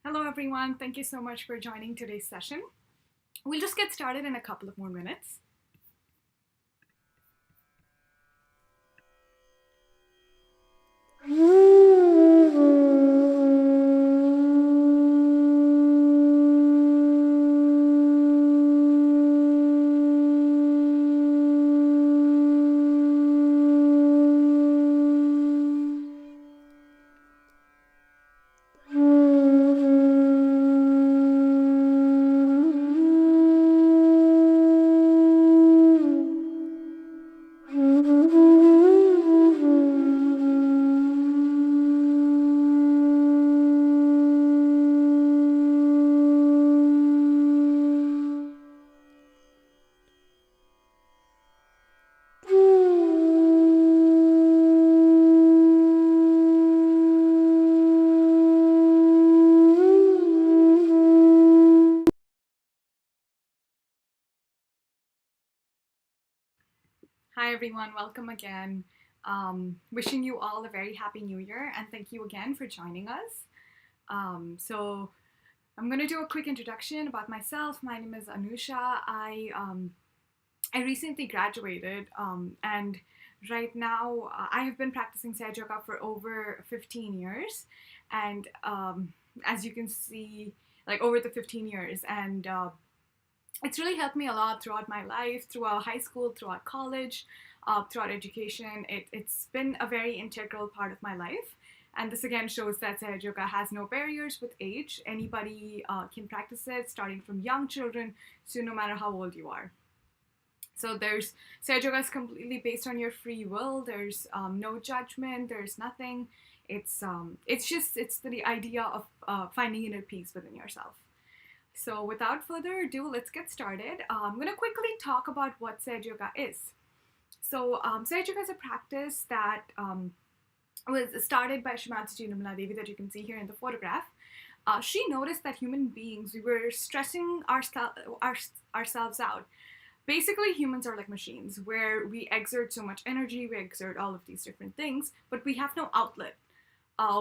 Hello, everyone. Thank you so much for joining today's session. We'll just get started in a couple of more minutes. Hi, everyone. Welcome again. Wishing you all a very happy new year, and thank you again for joining us. So, I'm going to do a quick introduction about myself. My name is Anusha. I recently graduated, and right now I have been practicing Sahaja Yoga for over 15 years. And as you can see, like over the 15 years, and it's really helped me a lot throughout my life, throughout high school, throughout college, throughout education. It's been a very integral part of my life. And this again shows that Sahaja Yoga has no barriers with age. Anybody can practice it, starting from young children to no matter how old you are. So there's Sahaja Yoga is completely based on your free will. There's no judgment. There's nothing. It's the idea of finding inner peace within yourself. So without further ado, let's get started. I'm going to quickly talk about what Sahaja Yoga is. So Sahaja Yoga is a practice that was started by Mataji Nirmala Devi that you can see here in the photograph. She noticed that human beings, we were stressing ourselves out. Basically, humans are like machines where we exert so much energy, we exert all of these different things, but we have no outlet.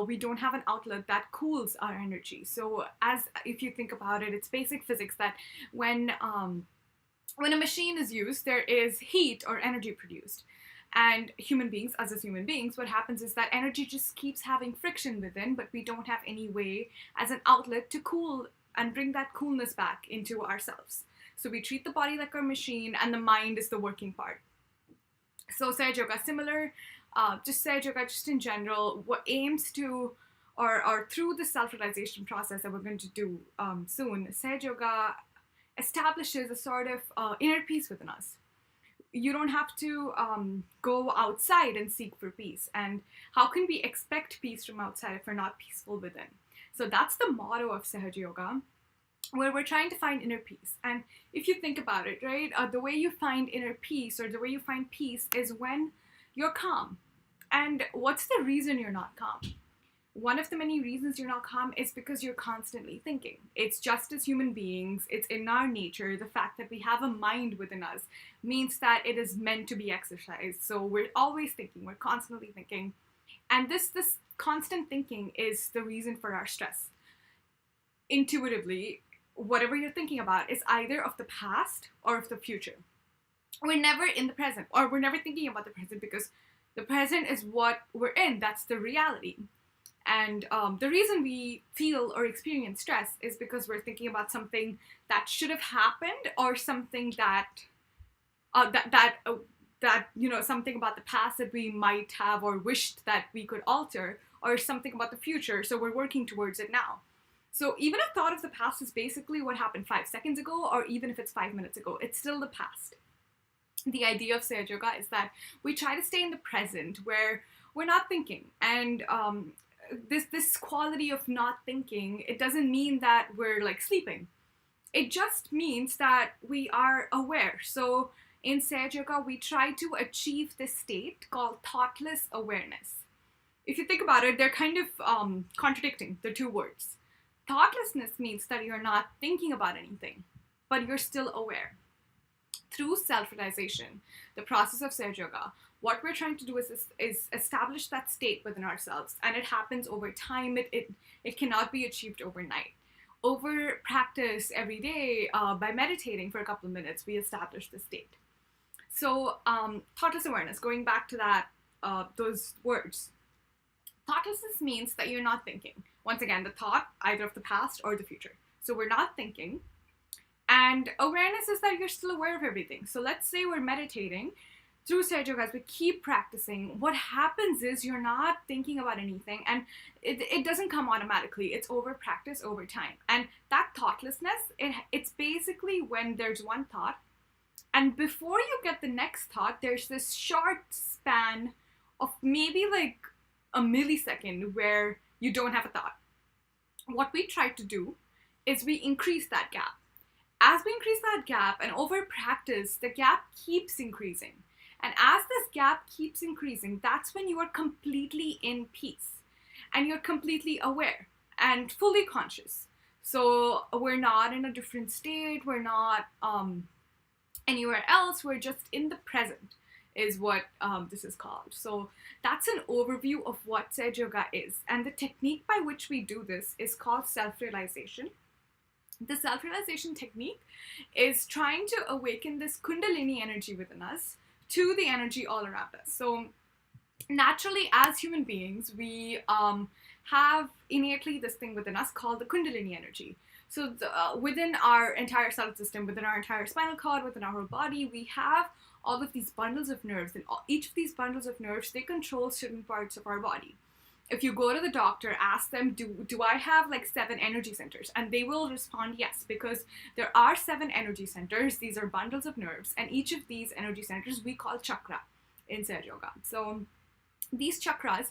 We don't have an outlet that cools our energy. So, as if you think about it, it's basic physics that when a machine is used, there is heat or energy produced. And human beings, us as human beings, what happens is that energy just keeps having friction within, but we don't have any way as an outlet to cool and bring that coolness back into ourselves. So we treat the body like a machine, and the mind is the working part. So Sahaja Yoga, similar, just Sahaja Yoga, just in general, what aims to, or through the self-realization process that we're going to do soon, Sahaja Yoga establishes a sort of inner peace within us. You don't have to go outside and seek for peace. And how can we expect peace from outside if we're not peaceful within? So that's the motto of Sahaja Yoga, where we're trying to find inner peace. And if you think about it, right, the way you find inner peace, or the way you find peace, is when you're calm. And what's the reason you're not calm? One of the many reasons you're not calm is because you're constantly thinking. It's just as human beings, it's in our nature. The fact that we have a mind within us means that it is meant to be exercised. So we're always thinking, we're constantly thinking. And this constant thinking is the reason for our stress. Intuitively, whatever you're thinking about is either of the past or of the future. We're never in the present, or we're never thinking about the present, because the present is what we're in. That's the reality. And the reason we feel or experience stress is because we're thinking about something that should have happened, or something that something about the past that we might have or wished that we could alter, or something about the future. So we're working towards it now. So even a thought of the past is basically what happened 5 seconds ago, or even if it's 5 minutes ago, it's still the past. The idea of Sahaja Yoga is that we try to stay in the present, where we're not thinking. And this quality of not thinking, it doesn't mean that we're like sleeping. It just means that we are aware. So in Sahaja Yoga, we try to achieve this state called thoughtless awareness. If you think about it, they're kind of contradicting, the two words. Thoughtlessness means that you're not thinking about anything, but you're still aware. Through self-realization, the process of Sahaja Yoga, what we're trying to do is establish that state within ourselves, and it happens over time. It cannot be achieved overnight. Over practice every day, by meditating for a couple of minutes, we establish the state. So thoughtless awareness, going back to that, those words. Thoughtlessness means that you're not thinking. Once again, the thought either of the past or the future. So we're not thinking. And awareness is that you're still aware of everything. So let's say we're meditating. Through Sahaja Yoga, as we keep practicing, what happens is you're not thinking about anything, and it doesn't come automatically. It's over practice, over time. And that thoughtlessness, it's basically when there's one thought, and before you get the next thought, there's this short span of maybe like a millisecond where you don't have a thought. What we try to do is we increase that gap. As we increase that gap, and over practice, the gap keeps increasing. And as this gap keeps increasing, that's when you are completely in peace. And you're completely aware and fully conscious. So we're not in a different state. We're not anywhere else. We're just in the present, is what this is called. So that's an overview of what Sahaja Yoga is. And the technique by which we do this is called self-realization. The self-realization technique is trying to awaken this Kundalini energy within us to the energy all around us. So naturally, as human beings, we have innately this thing within us called the Kundalini energy. So within our entire cell system, within our entire spinal cord, within our whole body, we have all of these bundles of nerves, and each of these bundles of nerves, they control certain parts of our body. If you go to the doctor, ask them, do I have like 7 energy centers? And they will respond yes, because there are 7 energy centers. These are bundles of nerves, and each of these energy centers we call chakra in Sahaja Yoga. So these chakras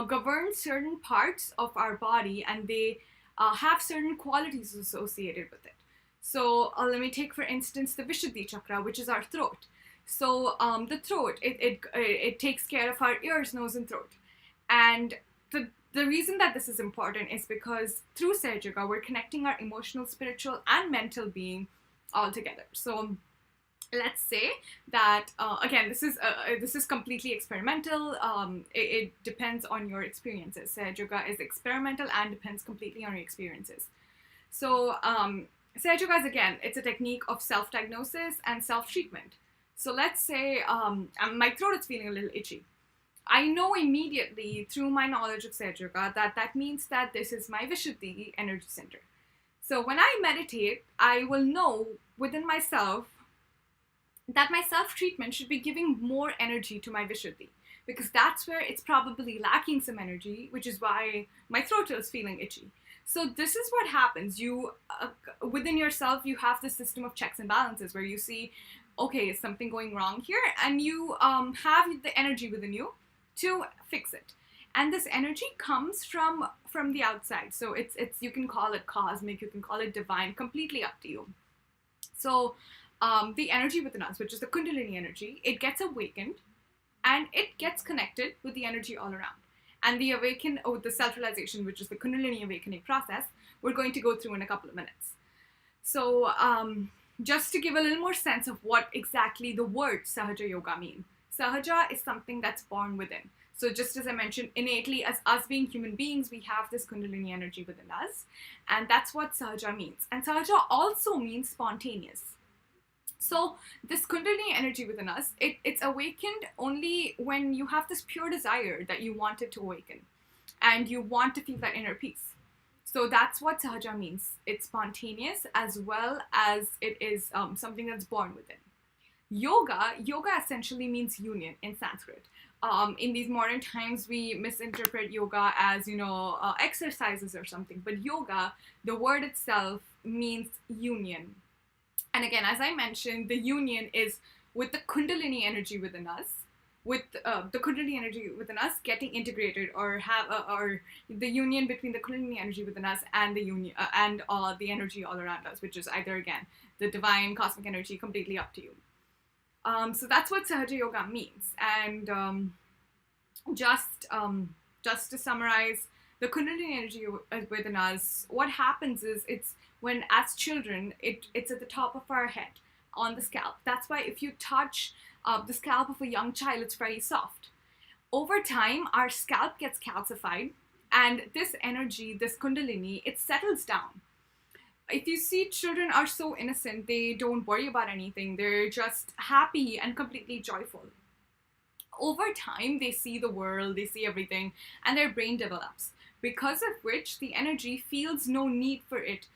govern certain parts of our body, and they have certain qualities associated with it. So let me take, for instance, the Vishuddhi chakra, which is our throat. So the throat, it takes care of our ears, nose, and throat. And the reason that this is important is because through Sahaja Yoga, we're connecting our emotional, spiritual, and mental being all together. So let's say that, again, this is completely experimental. It depends on your experiences. Sahaja Yoga is experimental and depends completely on your experiences. So Sahaja Yoga is, again, it's a technique of self-diagnosis and self-treatment. So let's say my throat is feeling a little itchy. I know immediately through my knowledge of Sahaja Yoga that that means that this is my Vishuddhi energy center. So when I meditate, I will know within myself that my self treatment should be giving more energy to my Vishuddhi, because that's where it's probably lacking some energy, which is why my throat is feeling itchy. So this is what happens. You within yourself, you have this system of checks and balances where you see, okay, is something going wrong here, and you have the energy within you to fix it. And this energy comes from the outside. So it's you can call it cosmic, you can call it divine, completely up to you. So the energy within us, which is the Kundalini energy, it gets awakened and it gets connected with the energy all around. And the the self-realization, which is the Kundalini awakening process, we're going to go through in a couple of minutes. So just to give a little more sense of what exactly the word Sahaja Yoga means. Sahaja is something that's born within. So just as I mentioned, innately, as us being human beings, we have this Kundalini energy within us. And that's what Sahaja means. And Sahaja also means spontaneous. So this Kundalini energy within us, it's awakened only when you have this pure desire that you want it to awaken. And you want to feel that inner peace. So that's what Sahaja means. It's spontaneous as well as it is something that's born within. Yoga essentially means union in Sanskrit. In these modern times, we misinterpret yoga as, exercises or something. But yoga, the word itself means union. And again, as I mentioned, the union is with the Kundalini energy within us, with the Kundalini energy within us getting integrated, or the union between the Kundalini energy within us and the union and the energy all around us, which is either, again, the divine cosmic energy, completely up to you. So that's what Sahaja Yoga means. And just to summarize, the Kundalini energy within us, what happens is it's when, as children, it's at the top of our head, on the scalp. That's why if you touch the scalp of a young child, it's very soft. Over time, our scalp gets calcified, and this energy, this Kundalini, it settles down. If you see, children are so innocent, they don't worry about anything, they're just happy and completely joyful. Over time, they see the world, they see everything, and their brain develops, because of which the energy feels no need for it.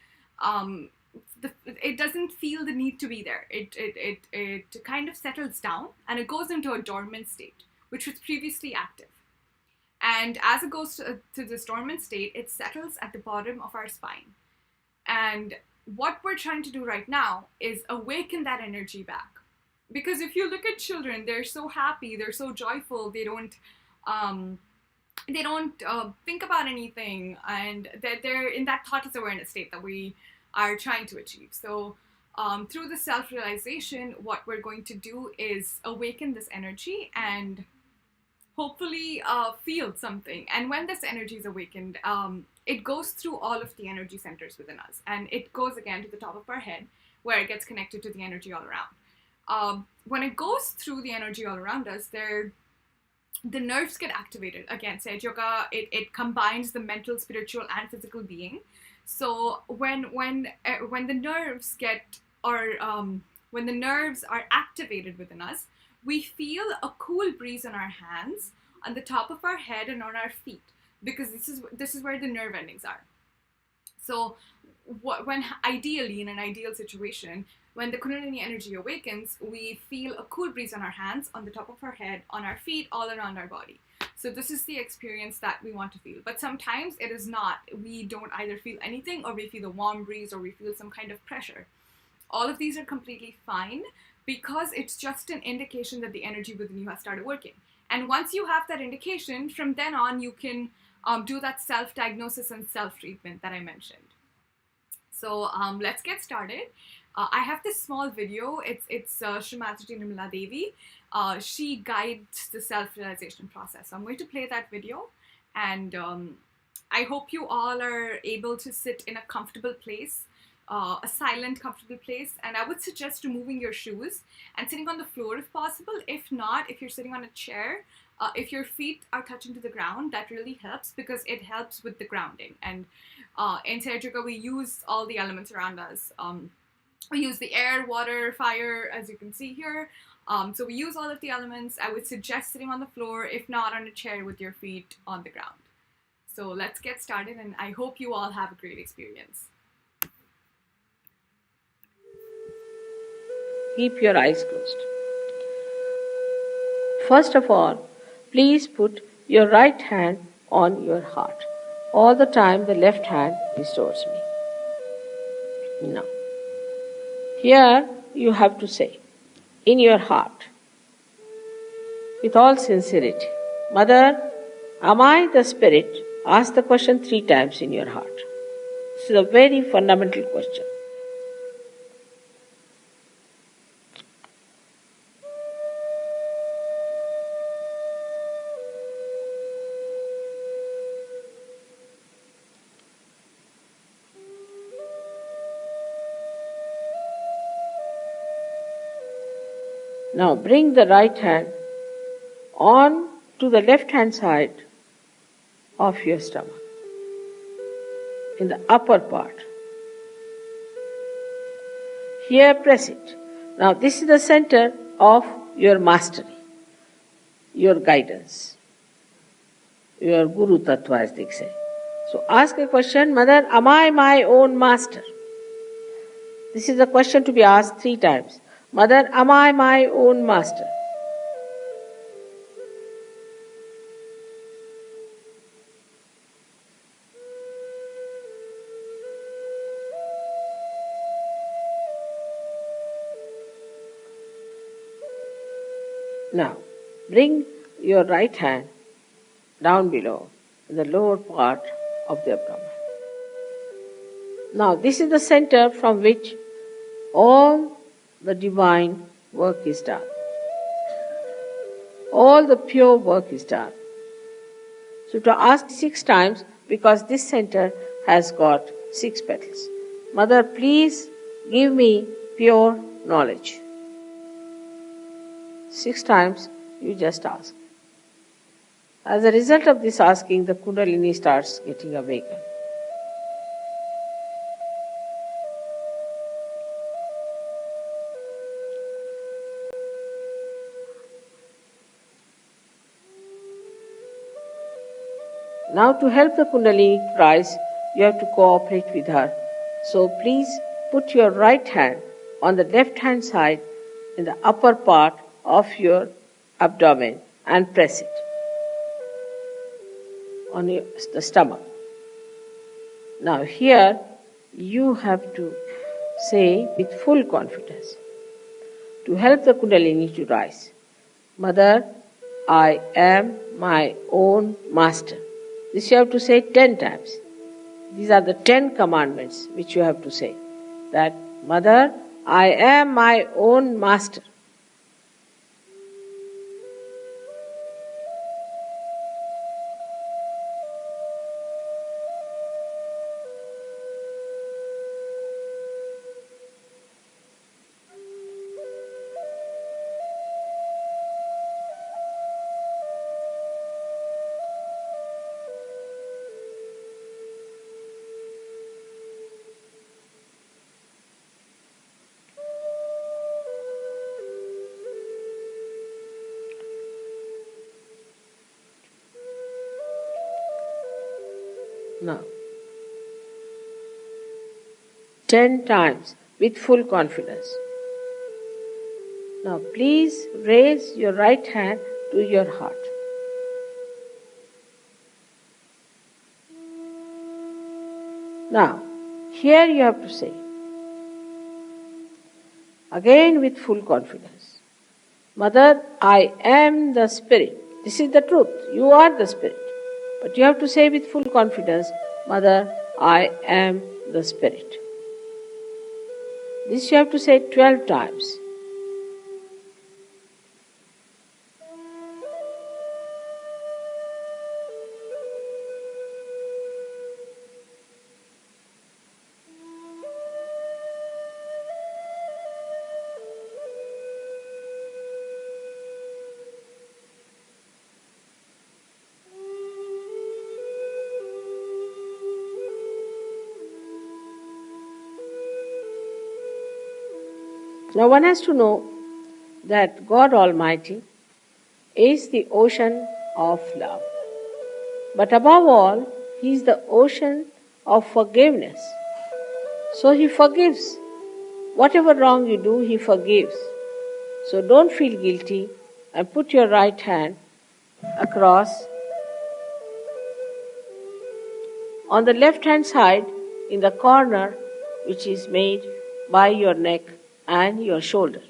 It doesn't feel the need to be there. It kind of settles down, and it goes into a dormant state, which was previously active. And as it goes to this dormant state, it settles at the bottom of our spine. And what we're trying to do right now is awaken that energy back. Because if you look at children, they're so happy, they're so joyful, they don't think about anything, and they're in that thoughtless awareness state that we are trying to achieve. So through the self-realization, what we're going to do is awaken this energy and hopefully feel something. And when this energy is awakened, it goes through all of the energy centers within us, and it goes again to the top of our head, where it gets connected to the energy all around. When it goes through the energy all around us, the nerves get activated. Again, Sahaja Yoga, it combines the mental, spiritual, and physical being. So when the nerves when the nerves are activated within us, we feel a cool breeze on our hands, on the top of our head, and on our feet, because this is where the nerve endings are. So when ideally, in an ideal situation, when the Kundalini energy awakens, we feel a cool breeze on our hands, on the top of our head, on our feet, all around our body. So this is the experience that we want to feel. But sometimes it is not. We don't either feel anything, or we feel a warm breeze, or we feel some kind of pressure. All of these are completely fine, because it's just an indication that the energy within you has started working. And once you have that indication, from then on, you can do that self-diagnosis and self-treatment that I mentioned. So let's get started. I have this small video. It's Srimati Nirmala Devi. She guides the self-realization process. So I'm going to play that video, and I hope you all are able to sit in a comfortable place, a silent, comfortable place. And I would suggest removing your shoes and sitting on the floor if possible. If not, if you're sitting on a chair, if your feet are touching to the ground, that really helps, because it helps with the grounding. And in Sahaja Yoga, we use all the elements around us. We use the air, water, fire, as you can see here. So we use all of the elements. I would suggest sitting on the floor, if not on a chair with your feet on the ground. So let's get started, and I hope you all have a great experience. Keep your eyes closed. First of all, please put your right hand on your heart. All the time, the left hand is towards me. Now, here you have to say, in your heart, with all sincerity, Mother, am I the spirit? Ask the question 3 times in your heart. This is a very fundamental question. Now bring the right hand on to the left hand side of your stomach, in the upper part. Here press it. Now this is the center of your mastery, your guidance, your Guru Tattva as they say. So ask a question, Mother, am I my own master? This is a question to be asked 3 times. Mother, am I my own master? Now, bring your right hand down below, in the lower part of the abdomen. Now, this is the center from which all the divine work is done. All the pure work is done. So to ask 6 times, because this center has got 6 petals. Mother, please give me pure knowledge. 6 times you just ask. As a result of this asking, the Kundalini starts getting awakened. Now to help the Kundalini to rise, you have to cooperate with her. So please put your right hand on the left hand side in the upper part of your abdomen and press it on the stomach. Now here you have to say with full confidence, to help the Kundalini to rise, Mother, I am my own master. This you have to say 10 times. These are the 10 commandments which you have to say. That, Mother, I am my own master. Now, 10 times with full confidence. Now, please raise your right hand to your heart. Now, here you have to say, again with full confidence, Mother, I am the Spirit. This is the truth. You are the Spirit. But you have to say with full confidence, Mother, I am the Spirit. This you have to say 12 times. Now one has to know that God Almighty is the ocean of love. But above all, He is the ocean of forgiveness. So He forgives. Whatever wrong you do, He forgives. So don't feel guilty and put your right hand across. On the left hand side, in the corner which is made by your neck and your shoulder.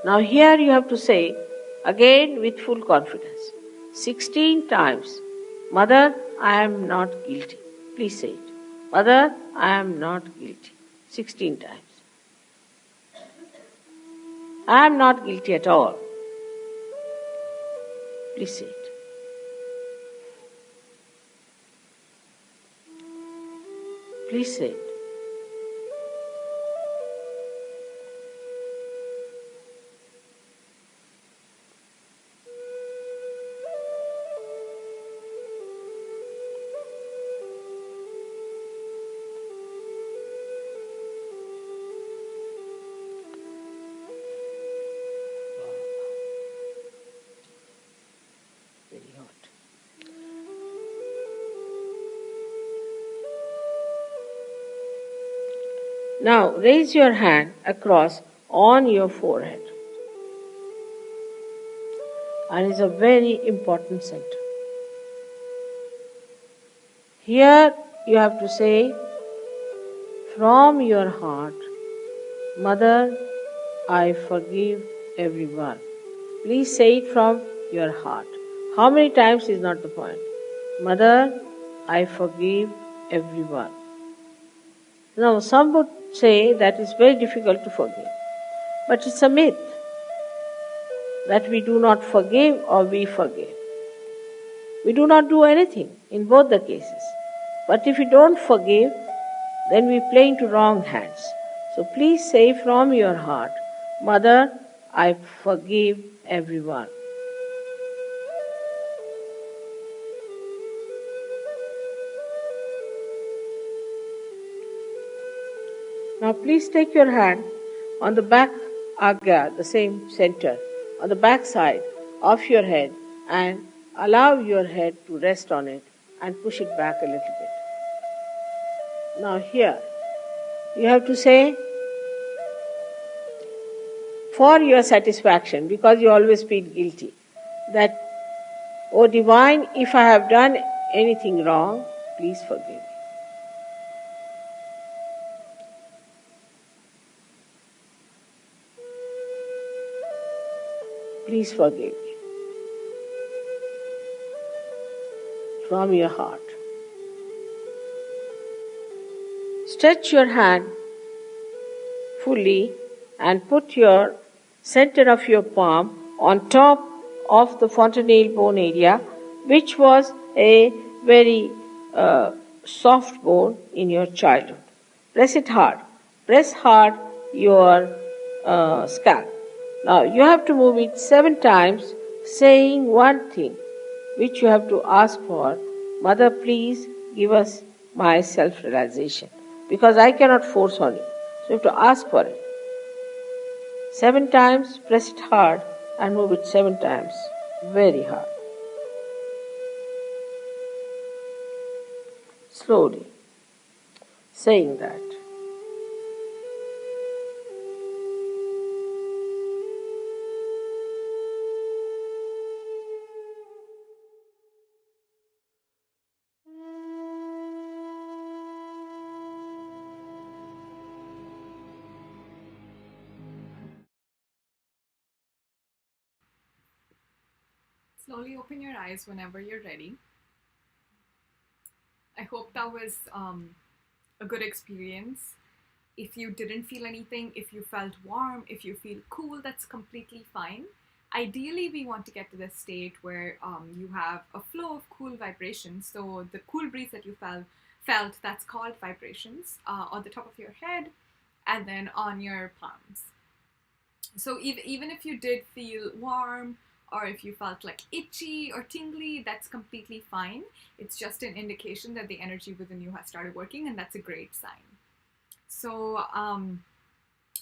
Now here you have to say, again with full confidence, 16 times, Mother, I am not guilty. Please say it. Mother, I am not guilty. 16 times. I am not guilty at all. Please say it. Please say it. Very hot. Now raise your hand across on your forehead. And it's a very important center. Here you have to say from your heart, Mother, I forgive everyone. Please say it from your heart. How many times is not the point. Mother, I forgive everyone. Now some would say that it's very difficult to forgive. But it's a myth that we do not forgive or we forgive. We do not do anything in both the cases. But if we don't forgive, then we play into wrong hands. So please say from your heart, Mother, I forgive everyone. Now please take your hand on the back agya, the same center, on the back side of your head and allow your head to rest on it and push it back a little bit. Now here, you have to say, for your satisfaction, because you always feel guilty, that, O Divine, if I have done anything wrong, please forgive me. Please forgive me. From your heart. Stretch your hand fully and put your center of your palm on top of the fontanelle bone area, which was a very soft bone in your childhood. Press it hard. Press hard your scalp. Now you have to move it 7 times, saying one thing, which you have to ask for. Mother, please give us my self-realization. Because I cannot force on you. So you have to ask for it. 7 times, press it hard and move it 7 times. Very hard. Slowly. Saying that. Slowly open your eyes whenever you're ready. I hope that was a good experience. If you didn't feel anything, if you felt warm, if you feel cool, that's completely fine. Ideally, we want to get to the state where you have a flow of cool vibrations. So the cool breeze that you felt, that's called vibrations on the top of your head and then on your palms. So even if you did feel warm or if you felt like itchy or tingly, that's completely fine. It's just an indication that the energy within you has started working, and that's a great sign. So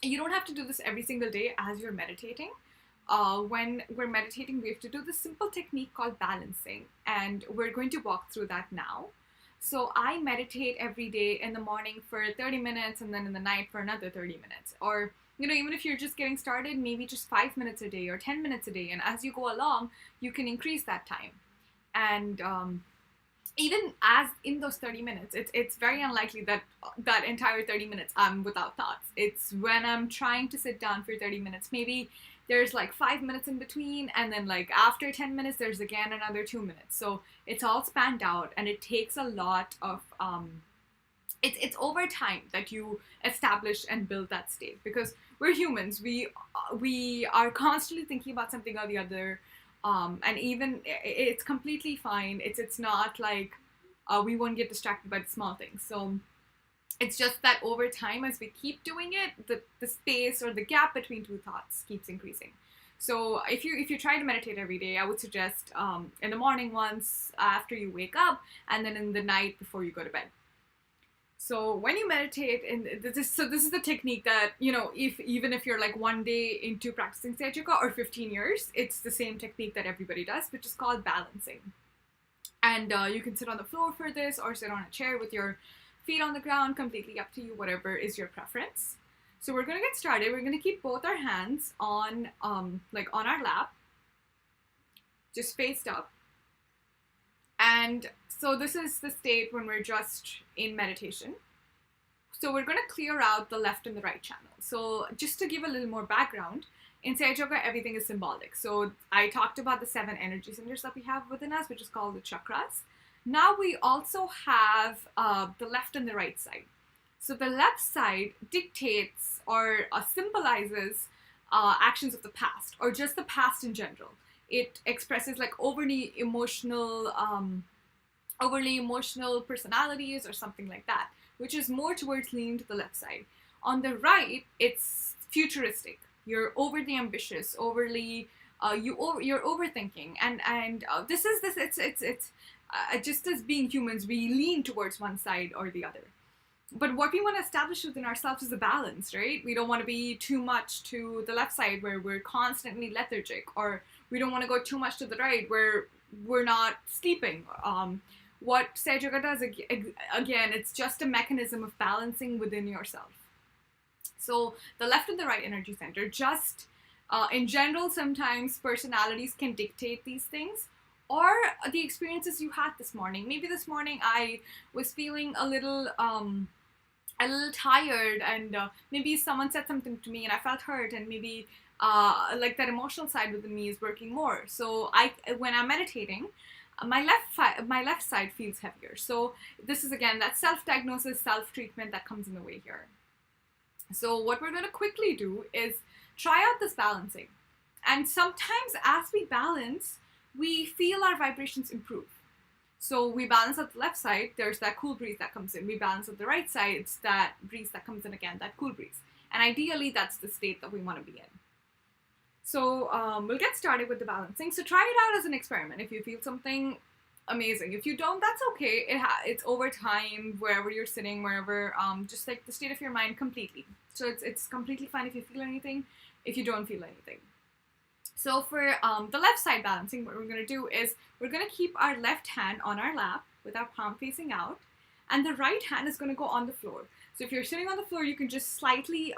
You don't have to do this every single day as you're meditating. When we're meditating, we have to do this simple technique called balancing, and we're going to walk through that now. So I meditate every day in the morning for 30 minutes and then in the night for another 30 minutes. Or, even if you're just getting started, maybe just 5 minutes a day or 10 minutes a day. And as you go along, you can increase that time. And even as in those 30 minutes, it's very unlikely that that entire 30 minutes I'm without thoughts. It's when I'm trying to sit down for 30 minutes, maybe there's like 5 minutes in between, and then like after 10 minutes there's again another 2 minutes. So it's all spanned out, and it takes a lot of it's over time that you establish and build that state, because we're humans. We are constantly thinking about something or the other, and even it's completely fine. It's not like we won't get distracted by the small things. So it's just that over time, as we keep doing it, the space or the gap between two thoughts keeps increasing. So if you try to meditate every day, I would suggest in the morning once after you wake up, and then in the night before you go to bed. So when you meditate, and this is the technique that, if you're like one day into practicing Sage Yoga or 15 years, it's the same technique that everybody does, which is called balancing. And you can sit on the floor for this, or sit on a chair with your feet on the ground, completely up to you, whatever is your preference. So we're going to get started. We're going to keep both our hands on on our lap, just faced up. And so this is the state when we're just in meditation. So we're going to clear out the left and the right channel. So just to give a little more background, in Sage Yoga, everything is symbolic. So I talked about the 7 energy centers that we have within us, which is called the chakras. Now we also have the left and the right side. So the left side dictates or symbolizes actions of the past, or just the past in general. It expresses like overly emotional personalities or something like that, which is more towards leaning to the left side. On the right, it's futuristic. You're overly ambitious, overly you're overthinking, and it's just as being humans, we lean towards one side or the other. But what we want to establish within ourselves is a balance, right? We don't want to be too much to the left side where we're constantly lethargic, or we don't want to go too much to the right where we're not sleeping. What Sage Yoga does, again, it's just a mechanism of balancing within yourself. So the left and the right energy center, just in general, sometimes personalities can dictate these things, or the experiences you had this morning. Maybe this morning I was feeling a little tired, and maybe someone said something to me and I felt hurt, and maybe like that emotional side within me is working more. So when I'm meditating, my left side feels heavier. So this is again that self-diagnosis, self-treatment that comes in the way here. So what we're going to quickly do is try out this balancing. And sometimes as we balance, we feel our vibrations improve. So we balance at the left side, there's that cool breeze that comes in. We balance at the right side, it's that breeze that comes in again, that cool breeze. And ideally, that's the state that we want to be in. So we'll get started with the balancing. So try it out as an experiment. If you feel something, amazing. If you don't, that's okay. It's over time, wherever you're sitting, wherever, just like the state of your mind completely. So it's completely fine if you feel anything, if you don't feel anything. So for the left side balancing, what we're going to do is we're going to keep our left hand on our lap with our palm facing out, and the right hand is going to go on the floor. So if you're sitting on the floor, you can just slightly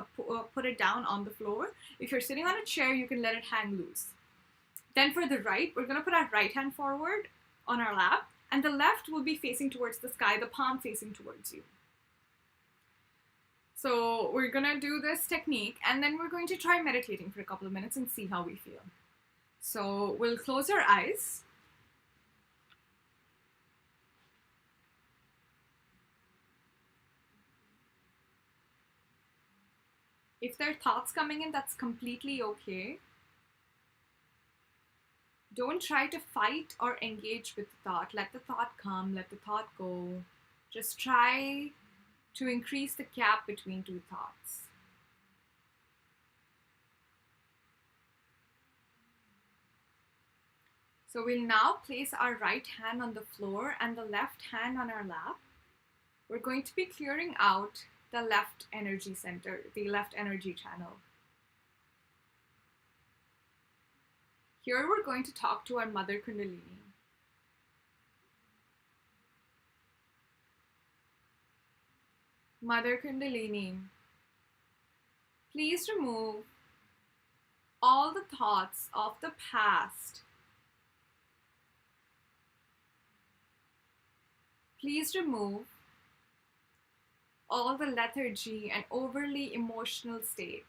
put it down on the floor. If you're sitting on a chair, you can let it hang loose. Then for the right, we're going to put our right hand forward on our lap, and the left will be facing towards the sky, the palm facing towards you. So we're going to do this technique, and then we're going to try meditating for a couple of minutes and see how we feel. So we'll close our eyes. If there are thoughts coming in, that's completely okay. Don't try to fight or engage with the thought. Let the thought come, let the thought go. Just try to increase the gap between two thoughts. So we'll now place our right hand on the floor and the left hand on our lap. We're going to be clearing out the left energy center, the left energy channel. Here we're going to talk to our Mother Kundalini. Mother Kundalini, please remove all the thoughts of the past. Please remove all the lethargy and overly emotional state.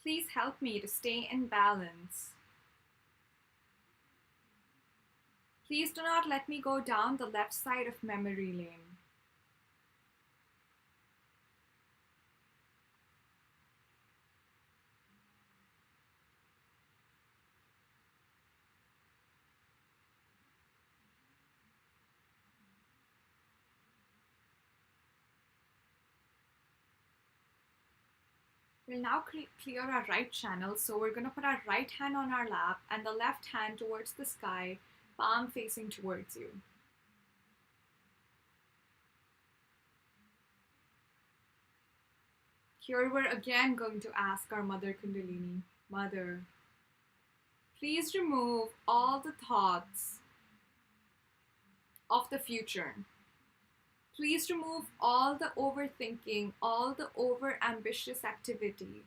Please help me to stay in balance. Please do not let me go down the left side of memory lane. We'll now clear our right channel, so we're going to put our right hand on our lap and the left hand towards the sky, palm facing towards you. Here we're again going to ask our Mother Kundalini, Mother, please remove all the thoughts of the future. Please remove all the overthinking, all the over-ambitious activity.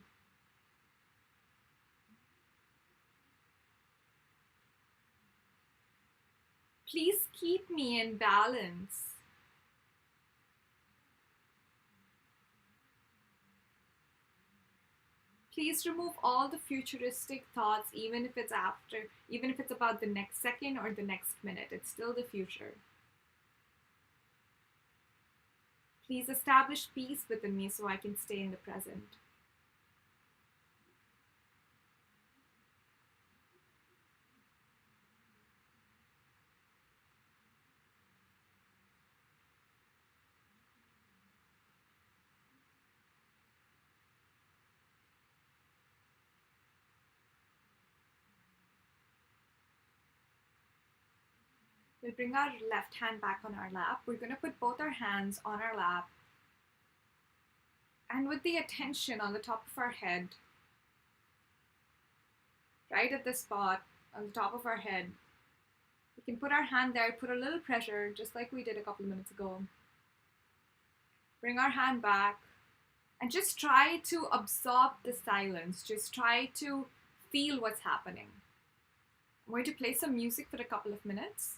Please keep me in balance. Please remove all the futuristic thoughts, even if it's about the next second or the next minute. It's still the future. Please establish peace within me so I can stay in the present. We'll bring our left hand back on our lap. We're going to put both our hands on our lap. And with the attention on the top of our head, right at this spot on the top of our head, we can put our hand there, put a little pressure, just like we did a couple of minutes ago. Bring our hand back and just try to absorb the silence. Just try to feel what's happening. I'm going to play some music for a couple of minutes.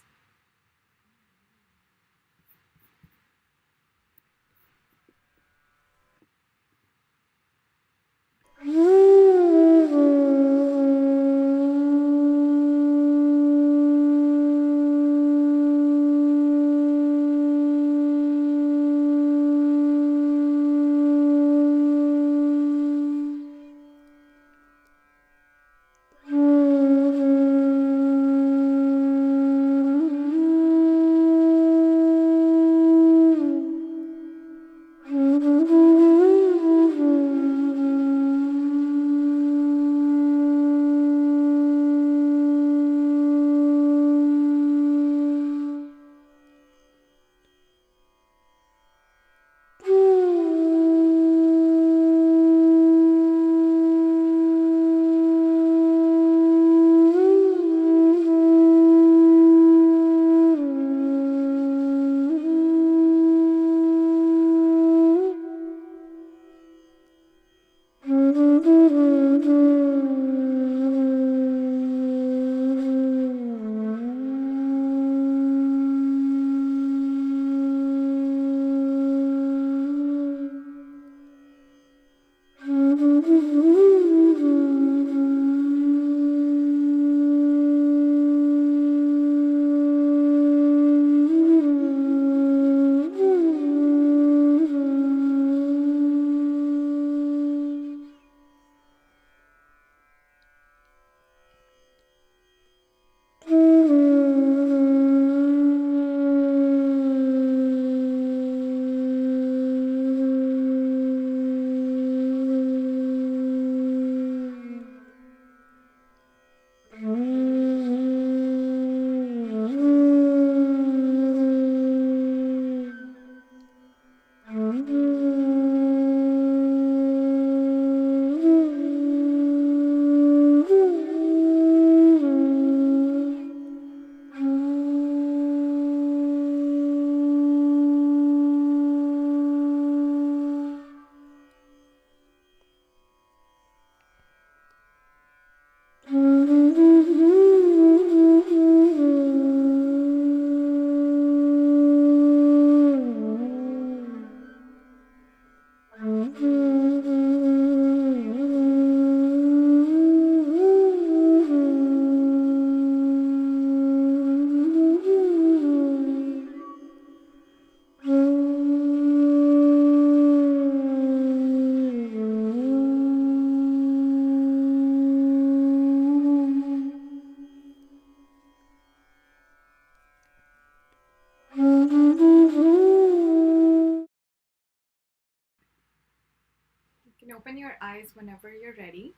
open your eyes whenever you're ready.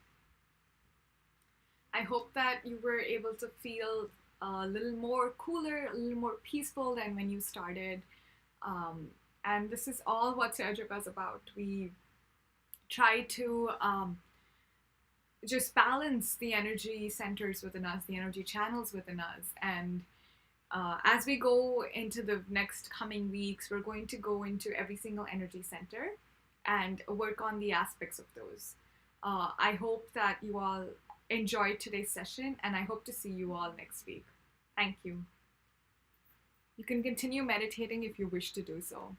I hope that you were able to feel a little more cooler, a little more peaceful than when you started. And this is all what Serge Yoga is about. We try to just balance the energy centers within us, the energy channels within us. And as we go into the next coming weeks, we're going to go into every single energy center and work on the aspects of those. I hope that you all enjoyed today's session, and I hope to see you all next week. Thank you. You can continue meditating if you wish to do so.